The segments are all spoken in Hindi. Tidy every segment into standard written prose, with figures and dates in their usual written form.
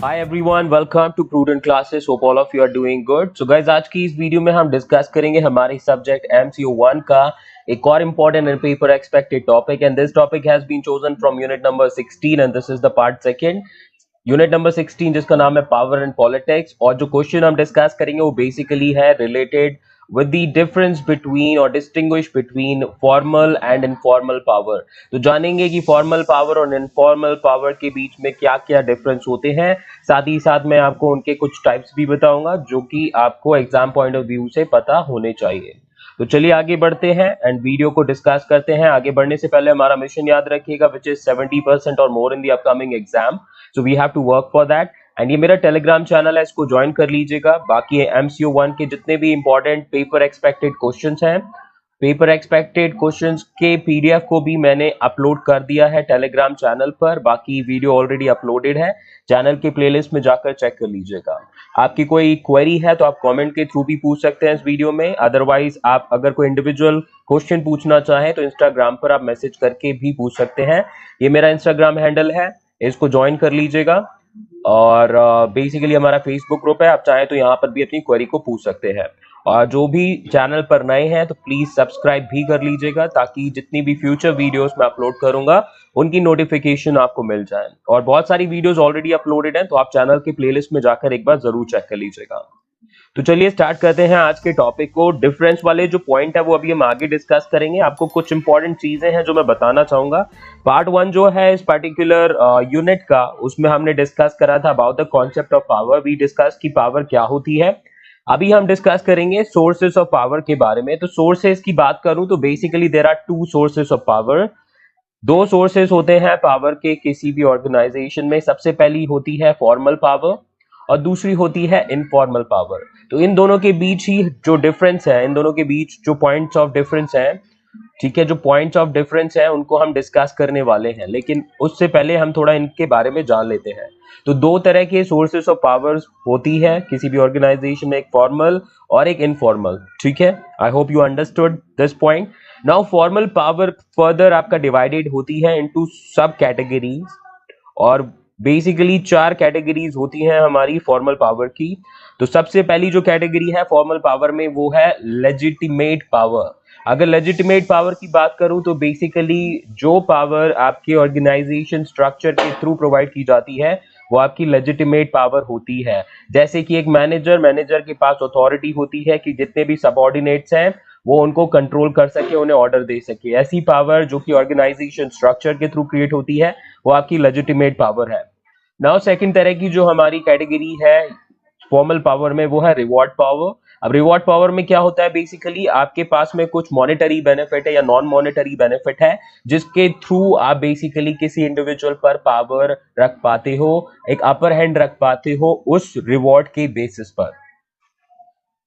Hi everyone, welcome to prudent classes. Hope all of you are doing good. So guys, आज की इस वीडियो में हम डिस्कस करेंगे हमारे सब्जेक्ट MCO 1 का एक और important and paper expected topic, and this topic has been chosen from unit number 16 and this is the part second, unit number 16, जिसका नाम है पावर एंड पॉलिटिक्स। और जो क्वेश्चन हम डिस्कस करेंगे वो बेसिकली है related with the difference between or distinguish between formal and informal power। तो जानेंगे कि फॉर्मल पावर और इनफॉर्मल पावर के बीच में क्या क्या डिफरेंस होते हैं। साथ ही साथ मैं आपको उनके कुछ टाइप्स भी बताऊंगा जो कि आपको एग्जाम पॉइंट ऑफ व्यू से पता होने चाहिए। तो चलिए आगे बढ़ते हैं एंड वीडियो को डिस्कस करते हैं। आगे बढ़ने से पहले हमारा मिशन याद रखिएगा, विच इज 70% और more in the upcoming exam, so we have to work for that. And ये मेरा टेलीग्राम चैनल है, इसको ज्वाइन कर लीजिएगा। बाकी MCO 1 के जितने भी इंपॉर्टेंट पेपर एक्सपेक्टेड क्वेश्चंस हैं, पेपर एक्सपेक्टेड क्वेश्चंस के PDF को भी मैंने अपलोड कर दिया है टेलीग्राम चैनल पर। बाकी वीडियो ऑलरेडी अपलोडेड है, चैनल के प्लेलिस्ट में जाकर चेक कर लीजिएगा। आपकी कोई क्वेरी है तो आप कमेंट के थ्रू भी पूछ सकते हैं इस वीडियो में। अदरवाइज आप अगर कोई इंडिविजुअल क्वेश्चन पूछना चाहें तो इंस्टाग्राम पर आप मैसेज करके भी पूछ सकते हैं। ये मेरा इंस्टाग्राम हैंडल है, इसको ज्वाइन कर लीजिएगा। और बेसिकली हमारा फेसबुक ग्रुप है, आप चाहें तो यहाँ पर भी अपनी क्वेरी को पूछ सकते हैं। और जो भी चैनल पर नए हैं तो प्लीज सब्सक्राइब भी कर लीजिएगा, ताकि जितनी भी फ्यूचर वीडियोस मैं अपलोड करूंगा उनकी नोटिफिकेशन आपको मिल जाए। और बहुत सारी वीडियोस ऑलरेडी अपलोडेड हैं, तो आप चैनल के प्लेलिस्ट में जाकर एक बार जरूर चेक कर लीजिएगा। तो चलिए स्टार्ट करते हैं आज के टॉपिक को। डिफरेंस वाले जो पॉइंट है वो अभी हम आगे डिस्कस करेंगे। आपको कुछ इंपॉर्टेंट चीजें हैं जो मैं बताना चाहूंगा। पार्ट 1 जो है इस पर्टिकुलर यूनिट का, उसमें हमने डिस्कस करा था about the concept of power. We discuss की पावर क्या होती है। अभी हम डिस्कस करेंगे सोर्सेस ऑफ पावर के बारे में। तो सोर्सेस की बात करूं तो basically there are two sources of power. दो सोर्सेस होते हैं पावर के किसी भी ऑर्गेनाइजेशन में। सबसे पहली होती है फॉर्मल पावर और दूसरी होती है इनफॉर्मल पावर। तो इन दोनों के बीच ही जो डिफरेंस है, इन दोनों के बीच जो पॉइंट्स ऑफ डिफरेंस है, ठीक है, जो पॉइंट्स ऑफ डिफरेंस है उनको हम डिस्कस करने वाले हैं। लेकिन उससे पहले हम थोड़ा इनके बारे में जान लेते हैं। तो दो तरह के सोर्सेस ऑफ पावर्स होती है किसी भी ऑर्गेनाइजेशन में, एक फॉर्मल और एक इनफॉर्मल। ठीक है, I hope you understood this point. Now formal power further आपका डिवाइडेड होती है इनटू सब कैटेगरीज, और बेसिकली 4 कैटेगरीज होती हैं हमारी फॉर्मल पावर की। तो सबसे पहली जो कैटेगरी है फॉर्मल पावर में वो है लेजिटिमेट पावर। अगर लेजिटिमेट पावर की बात करूं तो बेसिकली जो पावर आपके ऑर्गेनाइजेशन स्ट्रक्चर के थ्रू प्रोवाइड की जाती है वो आपकी लेजिटिमेट पावर होती है। जैसे कि एक मैनेजर के पास अथॉरिटी होती है कि जितने भी सबऑर्डिनेट्स हैं वो उनको कंट्रोल कर सके, उन्हें ऑर्डर दे सके। ऐसी पावर जो कि ऑर्गेनाइजेशन स्ट्रक्चर के थ्रू क्रिएट होती है वो आपकी लेजिटिमेट पावर है। नाउ सेकंड तरह की जो हमारी कैटेगरी है फॉर्मल पावर में वो है रिवॉर्ड पावर। अब रिवॉर्ड पावर में क्या होता है, बेसिकली आपके पास में कुछ मॉनेटरी बेनिफिट है या नॉन मॉनेटरी बेनिफिट है, जिसके थ्रू आप बेसिकली किसी इंडिविजुअल पर पावर रख पाते हो, एक अपर हैंड रख पाते हो उस रिवॉर्ड के बेसिस पर।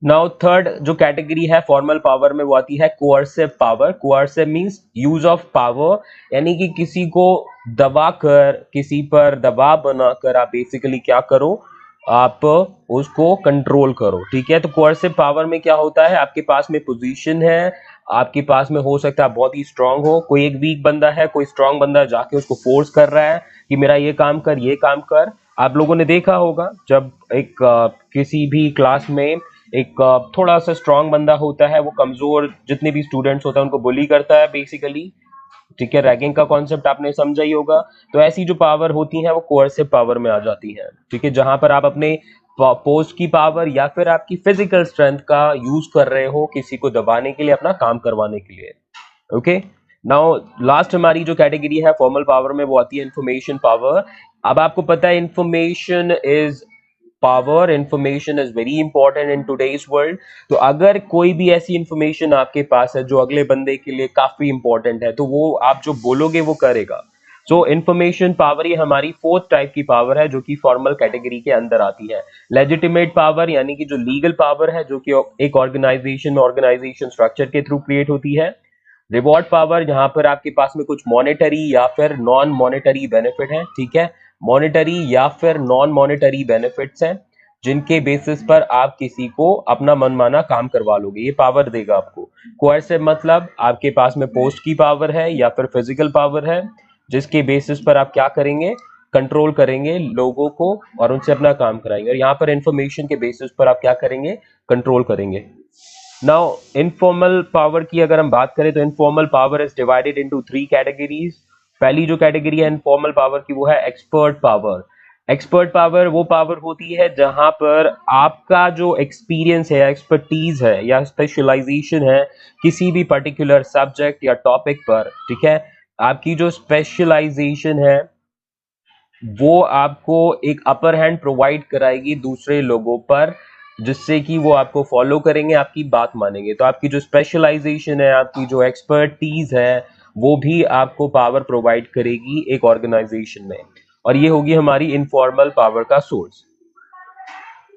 नाउ थर्ड जो कैटेगरी है फॉर्मल पावर में वो आती है coercive power. Coercive means use of power, यानी कि किसी को दबा कर, किसी पर दबाव बनाकर आप बेसिकली क्या करो, आप उसको कंट्रोल करो। ठीक है, तो कोअर्सिव पावर में क्या होता है, आपके पास में पोजीशन है, आपके पास में हो सकता है बहुत ही स्ट्रांग हो, कोई एक वीक बंदा है, कोई स्ट्रांग बंदा जाके उसको फोर्स कर रहा है कि मेरा ये काम कर, ये काम कर। आप लोगों ने देखा होगा जब एक किसी भी क्लास में एक थोड़ा सा स्ट्रांग बंदा होता है, वो कमजोर जितने भी स्टूडेंट्स होता है उनको बुली करता है बेसिकली। ठीक है, रैगिंग का कॉन्सेप्ट आपने समझा ही होगा। तो ऐसी जो पावर होती है वो कोअर्सिव पावर में आ जाती है। ठीक है, जहां पर आप अपने पोस्ट की पावर या फिर आपकी फिजिकल स्ट्रेंथ का यूज कर रहे हो किसी को दबाने के लिए, अपना काम करवाने के लिए। ओके, नाउ लास्ट हमारी जो कैटेगरी है फॉर्मल पावर में वो आती है इंफॉर्मेशन पावर। अब आपको पता है information is power, information is very important in today's world. तो अगर कोई भी ऐसी इंफॉर्मेशन आपके पास है जो अगले बंदे के लिए काफी इंपॉर्टेंट है, तो वो आप जो बोलोगे वो करेगा। सो इंफॉर्मेशन पावर ये हमारी फोर्थ टाइप की पावर है जो कि फॉर्मल कैटेगरी के अंदर आती है। लेजिटिमेट पावर यानी कि जो लीगल पावर है, जो कि एक ऑर्गेनाइजेशन स्ट्रक्चर के थ्रू क्रिएट होती है। रिवॉर्ड पावर, जहां पर आपके पास में कुछ मॉनेटरी या फिर नॉन मॉनेटरी बेनिफिट है। ठीक है, मॉनेटरी या फिर नॉन मॉनेटरी बेनिफिट्स हैं जिनके बेसिस पर आप किसी को अपना मनमाना काम करवा लोगे, ये पावर देगा आपको। कोअर्सिव मतलब आपके पास में पोस्ट की पावर है या फिर फिजिकल पावर है, जिसके बेसिस पर आप क्या करेंगे, कंट्रोल करेंगे लोगों को और उनसे अपना काम कराएंगे, और यहाँ पर इंफॉर्मेशन के बेसिस पर आप क्या करेंगे, कंट्रोल करेंगे। नाउ इनफॉर्मल पावर की अगर हम बात करें तो informal power is divided into 3 categories. पहली जो कैटेगरी है इनफॉर्मल पावर की वो है एक्सपर्ट पावर। एक्सपर्ट पावर वो पावर होती है जहां पर आपका जो एक्सपीरियंस है, एक्सपर्टीज है या स्पेशलाइजेशन है किसी भी पर्टिकुलर सब्जेक्ट या टॉपिक पर, ठीक है, आपकी जो स्पेशलाइजेशन है वो आपको एक अपर हैंड प्रोवाइड कराएगी दूसरे लोगों पर, जिससे कि वो आपको फॉलो करेंगे, आपकी बात मानेंगे। तो आपकी जो स्पेशलाइजेशन है, आपकी जो एक्सपर्टीज है, वो भी आपको पावर प्रोवाइड करेगी एक ऑर्गेनाइजेशन में, और ये होगी हमारी इनफॉर्मल पावर का सोर्स।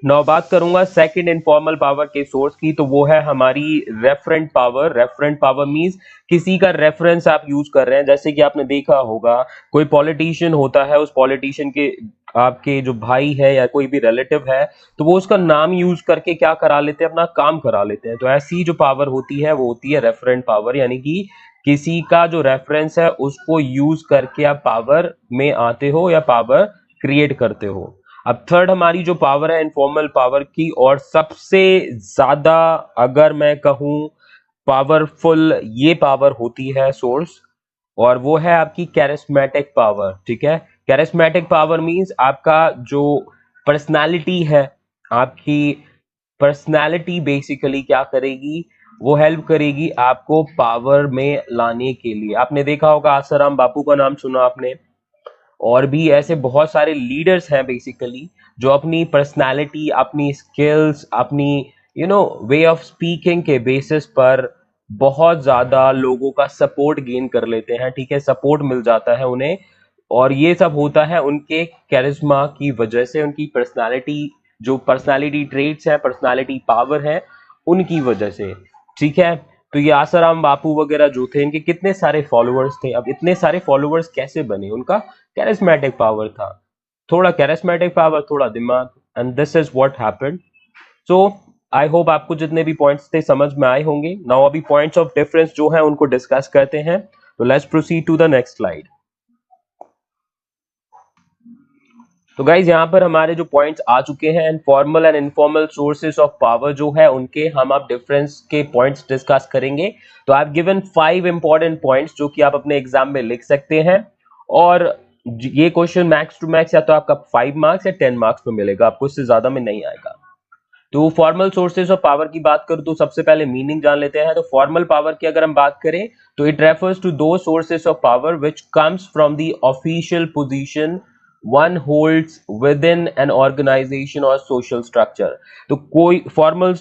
नौ बात करूंगा सेकंड इनफॉर्मल पावर के सोर्स की, तो वो है हमारी referent power. Referent power means किसी का रेफरेंस आप यूज कर रहे हैं। जैसे कि आपने देखा होगा कोई पॉलिटिशियन होता है, उस पॉलिटिशियन के आपके जो भाई है या कोई भी रिलेटिव है, तो वो उसका नाम यूज करके क्या करा लेते हैं, अपना काम करा लेते हैं। तो ऐसी जो पावर होती है वो होती है रेफरेंट पावर, यानी कि किसी का जो रेफरेंस है उसको यूज करके आप पावर में आते हो या पावर क्रिएट करते हो। अब थर्ड हमारी जो पावर है इनफॉर्मल पावर की, और सबसे ज्यादा अगर मैं कहूं पावरफुल ये पावर होती है सोर्स, और वो है आपकी कैरिस्मेटिक पावर। ठीक है, कैरिस्मेटिक पावर मींस आपका जो पर्सनालिटी है, आपकी पर्सनालिटी बेसिकली क्या करेगी, वो हेल्प करेगी आपको पावर में लाने के लिए। आपने देखा होगा आसाराम बापू का नाम सुना आपने, और भी ऐसे बहुत सारे लीडर्स हैं बेसिकली जो अपनी पर्सनालिटी, अपनी स्किल्स, अपनी वे ऑफ स्पीकिंग के बेसिस पर बहुत ज्यादा लोगों का सपोर्ट गेन कर लेते हैं। ठीक है, सपोर्ट मिल जाता है उन्हें, और ये सब होता है उनके कैरिज्मा की वजह से, उनकी पर्सनालिटी, जो पर्सनालिटी ट्रेट्स है, पर्सनालिटी पावर है, उनकी वजह से। ठीक है, तो ये आसाराम बापू वगैरह जो थे, इनके कितने सारे फॉलोअर्स थे। अब इतने सारे फॉलोअर्स कैसे बने, उनका कैरिस्मेटिक पावर था। थोड़ा कैरिस्मेटिक पावर, थोड़ा दिमाग, and this is what happened. So I hope आपको जितने भी पॉइंट्स थे समझ में आए होंगे। नाउ अभी पॉइंट्स ऑफ डिफरेंस जो है उनको डिस्कस करते हैं। तो let's proceed to the next slide. तो गाइज यहाँ पर हमारे जो पॉइंट्स आ चुके हैं, formal and informal sources of power जो है उनके हम आप डिफरेंस के पॉइंट्स डिस्कस करेंगे। तो आप गिवन 5 इंपॉर्टेंट पॉइंट्स जो कि आप अपने एग्जाम में लिख सकते हैं, और ये क्वेश्चन मैक्स टू मैक्स या तो आपका 5 मार्क्स या 10 मार्क्स में मिलेगा, आपको इससे ज्यादा में नहीं आएगा। तो फॉर्मल सोर्सेज ऑफ पावर की बात करूं तो सबसे पहले मीनिंग जान लेते हैं। तो फॉर्मल पावर की अगर हम बात करें तो इट रेफर्स टू दो sources of power which comes from the official position one holds within an organisation और सोशल स्ट्रक्चर। तो कोई फॉर्मल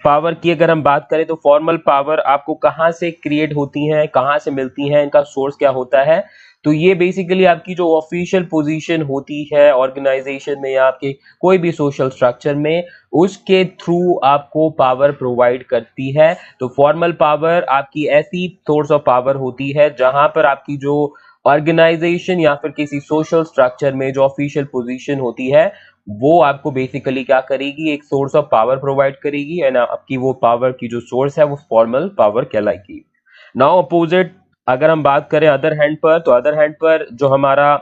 पावर की अगर हम बात करें तो फॉर्मल पावर आपको कहां से क्रिएट होती हैं, कहां से मिलती हैं, इनका सोर्स क्या होता है। तो ये बेसिकली आपकी जो ऑफिशियल पोजीशन होती है ऑर्गेनाइजेशन में या आपके कोई भी सोशल स्ट्रक्चर में, उसके थ्रू आपको पावर प्रोवाइड करती है। तो फॉर्मल पावर आपकी ऐसी सोर्स ऑफ पावर होती है जहां पर आपकी जो ऑर्गेनाइजेशन या फिर किसी सोशल स्ट्रक्चर में जो ऑफिशियल पोजीशन होती है वो आपको बेसिकली क्या करेगी, एक सोर्स ऑफ पावर प्रोवाइड करेगी, एंड आपकी वो पावर की जो सोर्स है वो फॉर्मल पावर कहलाएगी। नाउ अपोजिट अगर हम बात करें अदर हैंड पर, तो अदर हैंड पर जो हमारा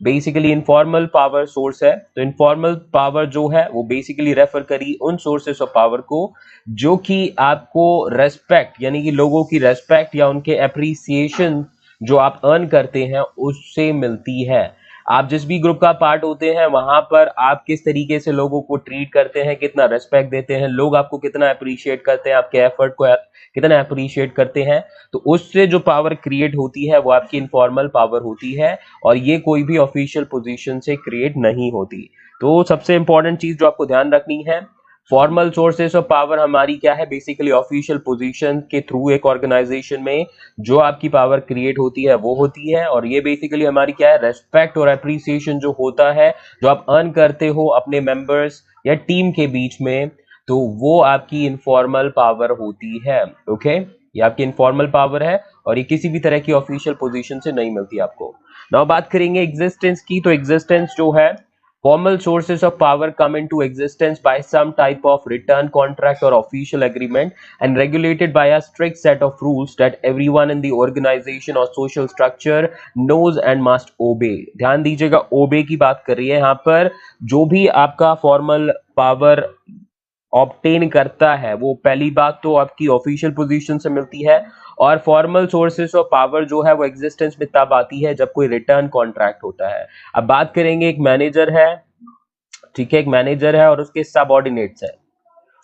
बेसिकली इनफॉर्मल पावर सोर्स है, तो इनफॉर्मल पावर जो है वो बेसिकली रेफर करी उन सोर्सेस ऑफ पावर को जो कि आपको रेस्पेक्ट, यानी कि लोगों की रेस्पेक्ट या उनके अप्रिसिएशन जो आप अर्न करते हैं उससे मिलती है। आप जिस भी ग्रुप का पार्ट होते हैं वहां पर आप किस तरीके से लोगों को ट्रीट करते हैं, कितना रेस्पेक्ट देते हैं, लोग आपको कितना अप्रिशिएट करते हैं, आपके एफर्ट को कितना अप्रिशिएट करते हैं, तो उससे जो पावर क्रिएट होती है वो आपकी इनफॉर्मल पावर होती है, और ये कोई भी ऑफिशियल पोजीशन से क्रिएट नहीं होती। तो सबसे इंपॉर्टेंट चीज जो आपको ध्यान रखनी है, फॉर्मल सोर्सेस ऑफ पावर हमारी क्या है, बेसिकली ऑफिशियल पोजीशन के थ्रू एक ऑर्गेनाइजेशन में जो आपकी पावर क्रिएट होती है वो होती है, और ये बेसिकली हमारी क्या है, रेस्पेक्ट और अप्रिसिएशन जो होता है, जो आप अर्न करते हो अपने मेंबर्स या टीम के बीच में, तो वो आपकी इनफॉर्मल पावर होती है। ओके, ये आपकी इनफॉर्मल पावर है और ये किसी भी तरह की ऑफिशियल पोजीशन से नहीं मिलती आपको। नाउ बात करेंगे एग्जिस्टेंस की, तो एग्जिस्टेंस जो है Formal sources of power come into existence by some type of written contract or official agreement and regulated by a strict set of rules that everyone in the organization or social structure knows and must obey. ध्यान दीजिएगा, obey की बात कर रही है यहाँ पर। जो भी आपका फॉर्मल पावर ऑब्टेन करता है वो पहली बात तो आपकी ऑफिशियल पोजीशन से मिलती है, और फॉर्मल सोर्सेस ऑफ पावर जो है वो एग्जिस्टेंस में तब आती है जब कोई रिटर्न कॉन्ट्रैक्ट होता है। अब बात करेंगे, एक मैनेजर है, ठीक है, एक मैनेजर है और उसके सबऑर्डिनेट्स है।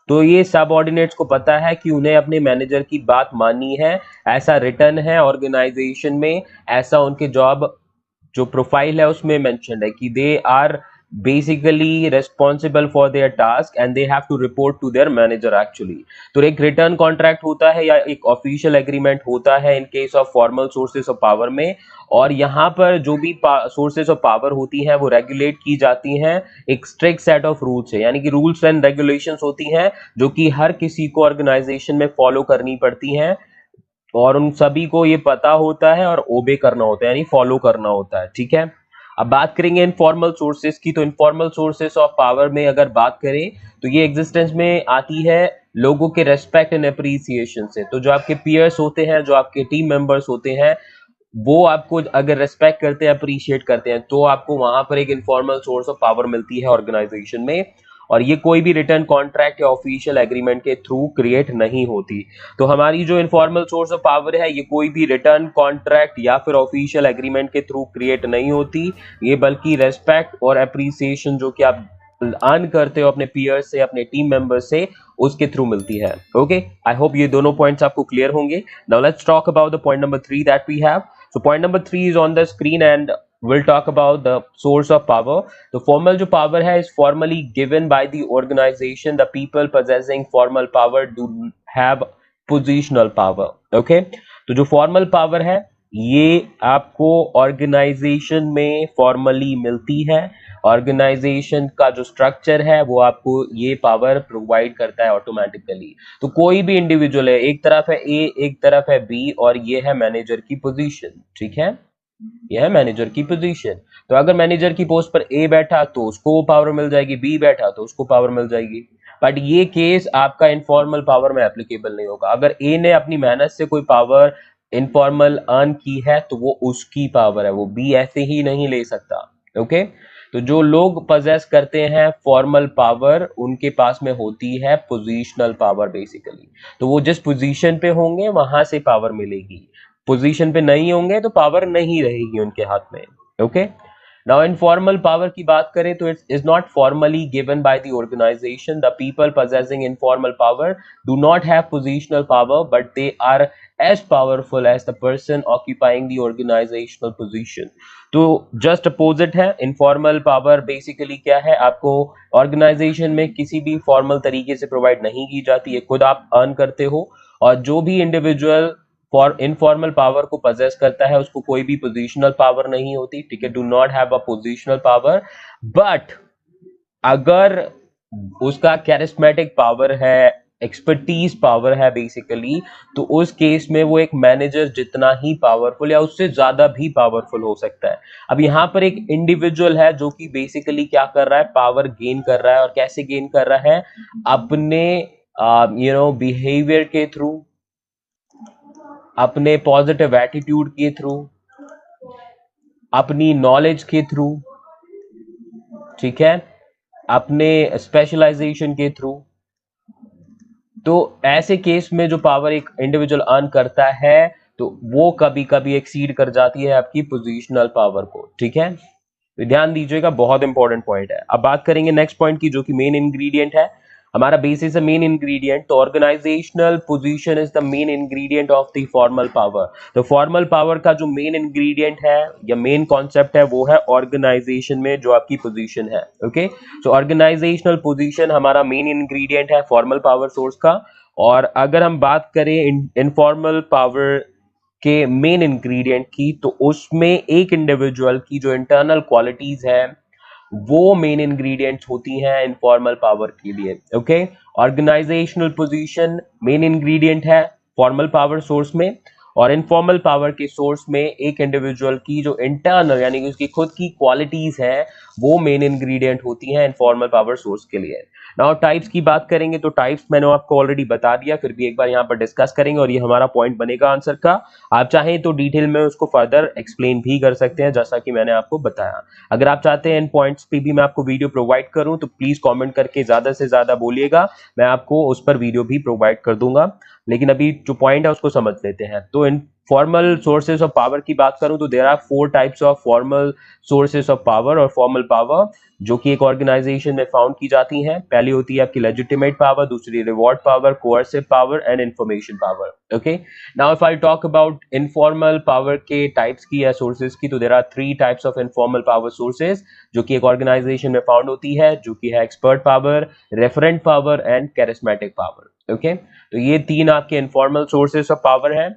तो ये सबऑर्डिनेट्स को पता है कि उन्हें अपने मैनेजर की बात माननी है, ऐसा रिटर्न है ऑर्गेनाइजेशन में, ऐसा उनके जॉब जो प्रोफाइल है उसमें मेंशन है कि they are basically responsible for their task and they have to report to their manager actually. तो एक रिटर्न कॉन्ट्रैक्ट होता है या एक ऑफिशियल एग्रीमेंट होता है in case of formal sources of power में, और यहाँ पर जो भी सोर्सेस ऑफ पावर होती हैं वो रेगुलेट की जाती हैं एक स्ट्रिक्ट सेट ऑफ रूल्स है, यानी कि रूल्स एंड रेगुलेशंस होती हैं जो कि हर किसी को ऑर्गेनाइजेशन में फॉलो करनी पड़ती हैं, और उन सभी को ये पता होता है और ओबे करना होता है, यानी फॉलो करना होता है, ठीक है। अब बात करेंगे इनफॉर्मल सोर्सेस की। तो इनफॉर्मल सोर्सेस ऑफ पावर में अगर बात करें तो ये एग्जिस्टेंस में आती है लोगों के रेस्पेक्ट एंड अप्रिसिएशन से। तो जो आपके पीयर्स होते हैं, जो आपके टीम मेंबर्स होते हैं, वो आपको अगर रेस्पेक्ट करते हैं, अप्रिशिएट करते हैं, तो आपको वहां पर एक इनफॉर्मल सोर्स ऑफ पावर मिलती है ऑर्गेनाइजेशन में, और ये कोई भी रिटर्न कॉन्ट्रैक्ट या ऑफिशियल एग्रीमेंट के थ्रू क्रिएट नहीं होती। तो हमारी जो इनफॉर्मल सोर्स ऑफ पावर है ये कोई भी रिटर्न कॉन्ट्रैक्ट या फिर ऑफिशियल एग्रीमेंट के थ्रू क्रिएट नहीं होती, ये बल्कि रेस्पेक्ट और अप्रिसिएशन जो कि आप अर्न करते हो अपने पीयर्स से, अपने टीम मेंबर से, उसके थ्रू मिलती है। ओके, आई होप ये दोनों पॉइंट्स आपको क्लियर होंगे। Now let's talk about the point number 3 that we have. So point number 3 is on the screen and we'll talk about the source of power. The formal जो power है is formally given by the organization. The people possessing formal power do have positional power. Okay? तो जो formal power है ये आपको organization में formally मिलती है। ऑर्गेनाइजेशन का जो स्ट्रक्चर है वो आपको ये पावर प्रोवाइड करता है ऑटोमेटिकली। तो कोई भी इंडिविजुअल है, एक तरफ है ए, एक तरफ है बी, और ये है मैनेजर की पोजीशन, ठीक है, यह है मैनेजर की पोजीशन। तो अगर मैनेजर की पोस्ट पर ए बैठा तो उसको पावर मिल जाएगी, बी बैठा तो उसको पावर मिल जाएगी, बट ये केस आपका इनफॉर्मल पावर में एप्लीकेबल नहीं होगा। अगर ए ने अपनी मेहनत से कोई पावर इनफॉर्मल अर्न की है तो वो उसकी पावर है, वो बी ऐसे ही नहीं ले सकता। ओके, तो जो लोग पजेस करते हैं फॉर्मल पावर उनके पास में होती है पोजीशनल पावर बेसिकली। तो वो जिस पोजीशन पे होंगे वहां से पावर मिलेगी, पोजीशन पे नहीं होंगे तो पावर नहीं रहेगी उनके हाथ में। ओके, नाउ इनफॉर्मल पावर की बात करें तो it is not formally given by the organisation. The people possessing informal power do not have positional power but they are as powerful as the person occupying the organizational position. तो जस्ट अपोजिट है, इनफॉर्मल पावर बेसिकली क्या है, आपको ऑर्गेनाइजेशन में किसी भी फॉर्मल तरीके से प्रोवाइड नहीं की जाती है, खुद आप अर्न करते हो, और जो भी इंडिविजुअल फॉर इनफॉर्मल पावर को पजेस करता है उसको कोई भी पोजिशनल पावर नहीं होती, ठीक है, do not have a positional power. But अगर उसका कैरिस्मेटिक पावर है, एक्सपर्टीज पावर है बेसिकली, तो उस केस में वो एक मैनेजर जितना ही पावरफुल या उससे ज्यादा भी पावरफुल हो सकता है। अब यहाँ पर एक इंडिविजुअल है जो कि बेसिकली क्या कर रहा है, पावर गेन कर रहा है, और कैसे गेन कर रहा है, अपने बिहेवियर के थ्रू, अपने पॉजिटिव एटीट्यूड के थ्रू, अपनी नॉलेज के थ्रू, ठीक है, अपने स्पेशलाइजेशन के थ्रू। तो ऐसे केस में जो पावर एक इंडिविजुअल अर्न करता है तो वो कभी कभी एक्सीड कर जाती है आपकी पोजीशनल पावर को, ठीक है, तो ध्यान दीजिएगा, बहुत इंपॉर्टेंट पॉइंट है। अब बात करेंगे नेक्स्ट पॉइंट की जो कि मेन इंग्रेडिएंट है, हमारा बेसिस है मेन इंग्रेडिएंट। तो organisational position is the main ingredient of the formal power. तो फॉर्मल पावर का जो मेन इंग्रेडिएंट है या मेन कॉन्सेप्ट है वो है ऑर्गेनाइजेशन में जो आपकी पोजीशन है। ओके, सो ऑर्गेनाइजेशनल पोजीशन हमारा मेन इंग्रेडिएंट है फॉर्मल पावर सोर्स का। और अगर हम बात करें इनफॉर्मल पावर के मेन इंग्रेडिएंट की, तो उसमें एक इंडिविजुअल की जो इंटरनल क्वालिटीज है वो मेन इंग्रेडिएंट्स होती हैं इनफॉर्मल पावर के लिए। Okay, organisational position main ingredient है फॉर्मल पावर सोर्स में, और इनफॉर्मल पावर के सोर्स में एक इंडिविजुअल की जो इंटरनल यानी कि उसकी खुद की क्वालिटीज है वो मेन इंग्रेडिएंट होती हैं इनफॉर्मल पावर सोर्स के लिए। नाउ टाइप्स की बात करेंगे तो टाइप्स मैंने आपको ऑलरेडी बता दिया, फिर भी एक बार यहाँ पर डिस्कस करेंगे और ये हमारा पॉइंट बनेगा आंसर का। आप चाहें तो डिटेल में उसको फर्दर एक्सप्लेन भी कर सकते हैं जैसा कि मैंने आपको बताया। अगर आप चाहते हैं इन पॉइंट्स पे भी मैं आपको वीडियो प्रोवाइड करूं तो प्लीज कमेंट करके ज्यादा से ज्यादा बोलिएगा, मैं आपको उस पर वीडियो भी प्रोवाइड कर दूंगा। लेकिन अभी जो पॉइंट है उसको समझ लेते हैं। तो इन फॉर्मल सोर्सेज ऑफ पावर की बात करूं तो there are 4 types of formal sources of power और फॉर्मल पावर जो कि एक ऑर्गेनाइजेशन में फाउंड की जाती हैं। पहली होती है आपकी लेजिटिमेट पावर, दूसरी reward power, coercive power and information power. Okay, now if I talk about informal power के टाइप्स की या सोर्सेज की तो there are 3 types of informal power sources जो कि एक ऑर्गेनाइजेशन में फाउंड होती है, जो कि है expert power, referent power and charismatic power. Okay, तो ये 3 आपके इनफॉर्मल सोर्सेज ऑफ पावर हैं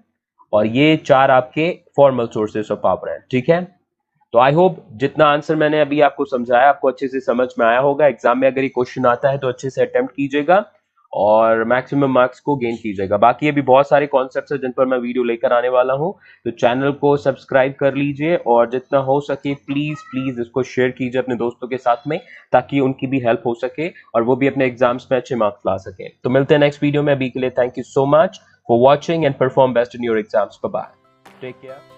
और ये 4 आपके फॉर्मल सोर्सेज ऑफ पावर हैं। ठीक है, तो आई होप जितना आंसर मैंने अभी आपको समझाया आपको अच्छे से समझ में आया होगा। एग्जाम में अगर ये क्वेश्चन आता है तो अच्छे से अटेम्प्ट कीजिएगा और मैक्सिमम मार्क्स को गेन कीजिएगा। बाकी अभी बहुत सारे कॉन्सेप्ट्स हैं जिन पर मैं वीडियो लेकर आने वाला हूं, तो चैनल को सब्सक्राइब कर लीजिए और जितना हो सके प्लीज प्लीज इसको शेयर कीजिए अपने दोस्तों के साथ में, ताकि उनकी भी हेल्प हो सके और वो भी अपने एग्जाम्स में अच्छे मार्क्स ला सके। तो मिलते हैं नेक्स्ट वीडियो में, अभी के लिए thank you so much for watching and perform best in your exams. Bye bye, take care.